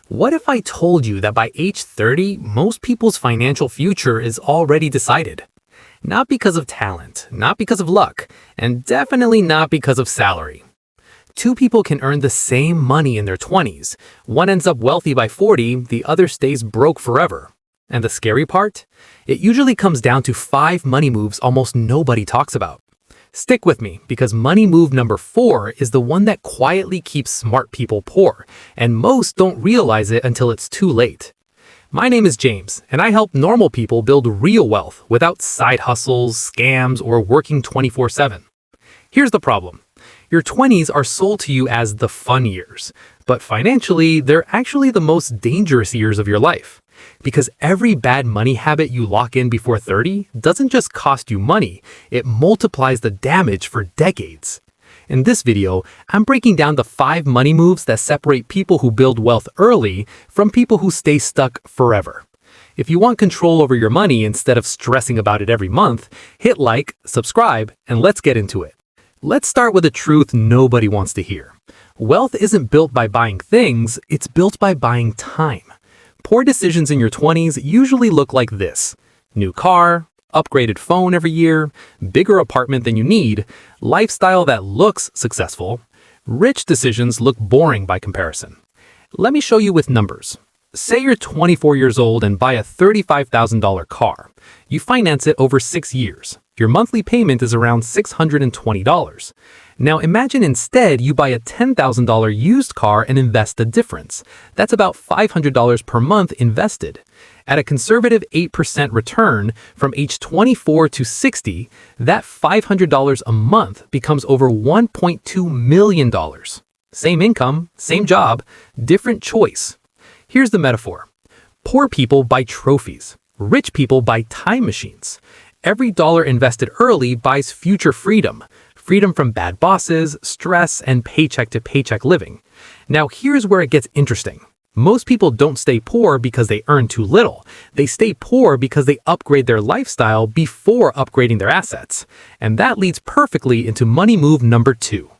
What if I told you that by age 30, most people's financial future is already decided? Not because of talent, not because of luck, and definitely not because of salary. Two people can earn the same money in their 20s. One ends up wealthy by 40, the other stays broke forever. And the scary part? It usually comes down to 5 money moves almost nobody talks about. Stick with me, because money move number 4 is the one that quietly keeps smart people poor, and most don't realize it until it's too late. My name is James, and I help normal people build real wealth without side hustles, scams, or working 24/7. Here's the problem. Your 20s are sold to you as the fun years, but financially, they're actually the most dangerous years of your life. Because every bad money habit you lock in before 30 doesn't just cost you money, it multiplies the damage for decades. In this video, I'm breaking down the 5 money moves that separate people who build wealth early from people who stay stuck forever. If you want control over your money instead of stressing about it every month, hit like, subscribe, and let's get into it. Let's start with a truth nobody wants to hear. Wealth isn't built by buying things, it's built by buying time. Poor decisions in your 20s usually look like this: new car, upgraded phone every year, bigger apartment than you need, lifestyle that looks successful. Rich decisions look boring by comparison. Let me show you with numbers. Say you're 24 years old and buy a $35,000 car. You finance it over 6 years. Your monthly payment is around $620. Now imagine instead you buy a $10,000 used car and invest the difference. That's about $500 per month invested. At a conservative 8% return from age 24 to 60, that $500 a month becomes over $1.2 million. Same income, same job, different choice. Here's the metaphor. Poor people buy trophies. Rich people buy time machines. Every dollar invested early buys future freedom. Freedom from bad bosses, stress, and paycheck-to-paycheck living. Now here's where it gets interesting. Most people don't stay poor because they earn too little. They stay poor because they upgrade their lifestyle before upgrading their assets. And that leads perfectly into money move number 2.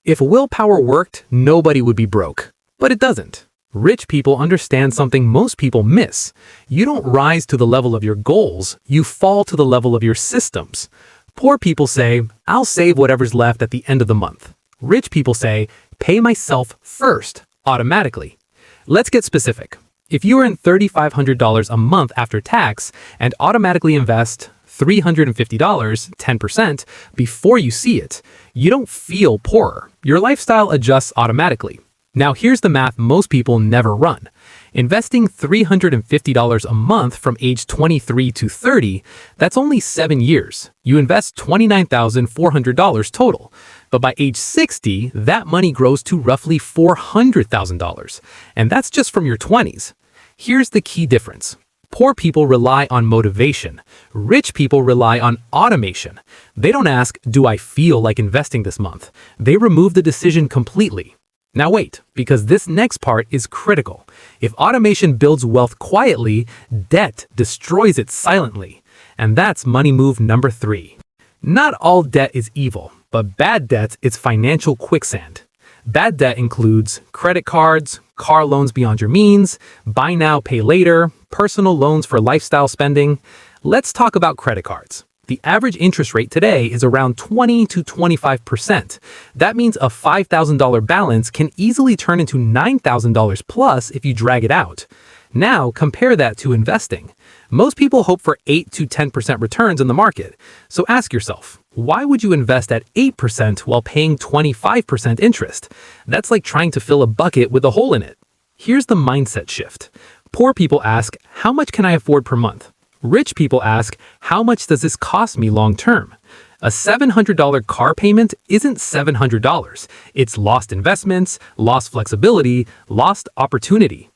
If willpower worked, nobody would be broke. But it doesn't. Rich people understand something most people miss. You don't rise to the level of your goals, you fall to the level of your systems. Poor people say, I'll save whatever's left at the end of the month. Rich people say, pay myself first, automatically. Let's get specific. If you earn $3,500 a month after tax and automatically invest $350, 10%, before you see it, you don't feel poorer. Your lifestyle adjusts automatically. Now here's the math most people never run. Investing $350 a month from age 23 to 30, that's only 7 years. You invest $29,400 total. But by age 60, that money grows to roughly $400,000. And that's just from your 20s. Here's the key difference. Poor people rely on motivation. Rich people rely on automation. They don't ask, do I feel like investing this month? They remove the decision completely. Now wait, because this next part is critical. If automation builds wealth quietly, debt destroys it silently. And that's money move number 3. Not all debt is evil, but bad debt is financial quicksand. Bad debt includes credit cards, car loans beyond your means, buy now, pay later, personal loans for lifestyle spending. Let's talk about credit cards. The average interest rate today is around 20 to 25%. That means a $5,000 balance can easily turn into $9,000 plus if you drag it out. Now compare that to investing. Most people hope for 8 to 10% returns in the market. So ask yourself, why would you invest at 8% while paying 25% interest? That's like trying to fill a bucket with a hole in it. Here's the mindset shift. Poor people ask, how much can I afford per month? Rich people ask, how much does this cost me long term? A $700 car payment isn't $700. It's lost investments, lost flexibility, lost opportunity.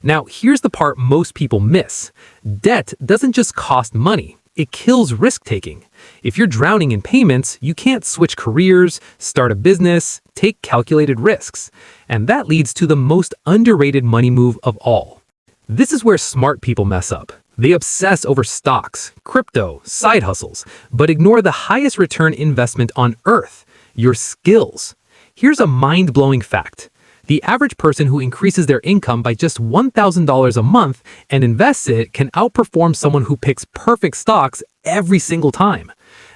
Now, here's the part most people miss. Debt doesn't just cost money, it kills risk-taking. If you're drowning in payments, you can't switch careers, start a business, take calculated risks. And that leads to the most underrated money move of all. This is where smart people mess up. They obsess over stocks, crypto, side hustles, but ignore the highest return investment on earth, your skills. Here's a mind-blowing fact. The average person who increases their income by just $1,000 a month and invests it can outperform someone who picks perfect stocks every single time.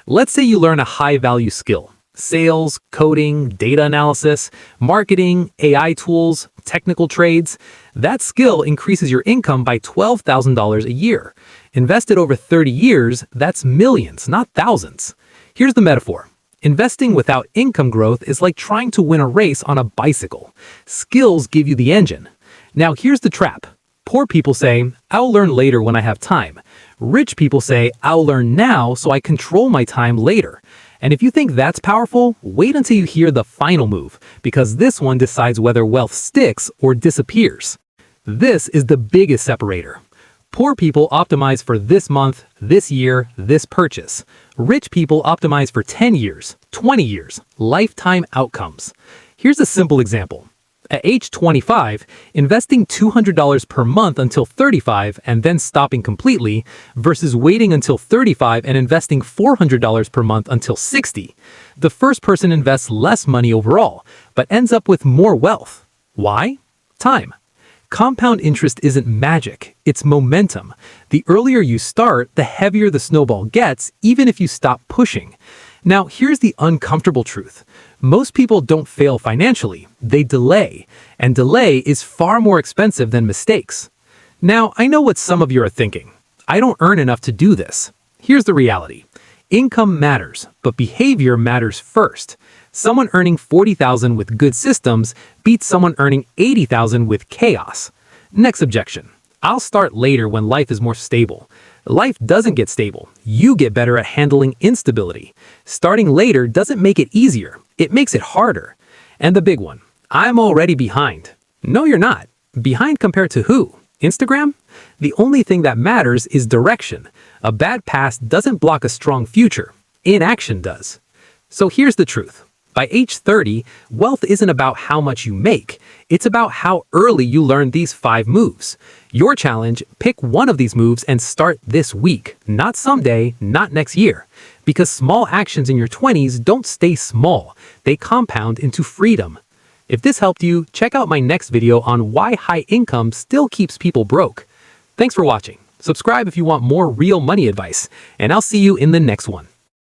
Let's say you learn a high-value skill: sales, coding, data analysis, marketing, AI tools, technical trades. That skill increases your income by $12,000 a year. Invested over 30 years, that's millions, not thousands. Here's the metaphor. Investing without income growth is like trying to win a race on a bicycle. Skills give you the engine. Now here's the trap. Poor people say, "I'll learn later when I have time." Rich people say, "I'll learn now so I control my time later." And if you think that's powerful, wait until you hear the final move, because this one decides whether wealth sticks or disappears. This is the biggest separator. Poor people optimize for this month, this year, this purchase. Rich people optimize for 10 years, 20 years, lifetime outcomes. Here's a simple example. At age 25, investing $200 per month until 35 and then stopping completely versus waiting until 35 and investing $400 per month until 60. The first person invests less money overall, but ends up with more wealth. Why? Time. Compound interest isn't magic, it's momentum. The earlier you start, the heavier the snowball gets, even if you stop pushing. Now, here's the uncomfortable truth. Most people don't fail financially, they delay. And delay is far more expensive than mistakes. Now, I know what some of you are thinking. I don't earn enough to do this. Here's the reality. Income matters, but behavior matters first. Someone earning $40,000 with good systems beats someone earning $80,000 with chaos. Next objection. I'll start later when life is more stable. Life doesn't get stable. You get better at handling instability. Starting later doesn't make it easier. It makes it harder. And the big one. I'm already behind. No, you're not. Behind compared to who? Instagram? The only thing that matters is direction. A bad past doesn't block a strong future. Inaction does. So here's the truth. By age 30, wealth isn't about how much you make. It's about how early you learn these 5 moves. Your challenge, pick one of these moves and start this week, not someday, not next year. Because small actions in your 20s don't stay small. They compound into freedom. If this helped you, check out my next video on why high income still keeps people broke. Thanks for watching. Subscribe if you want more real money advice, and I'll see you in the next one.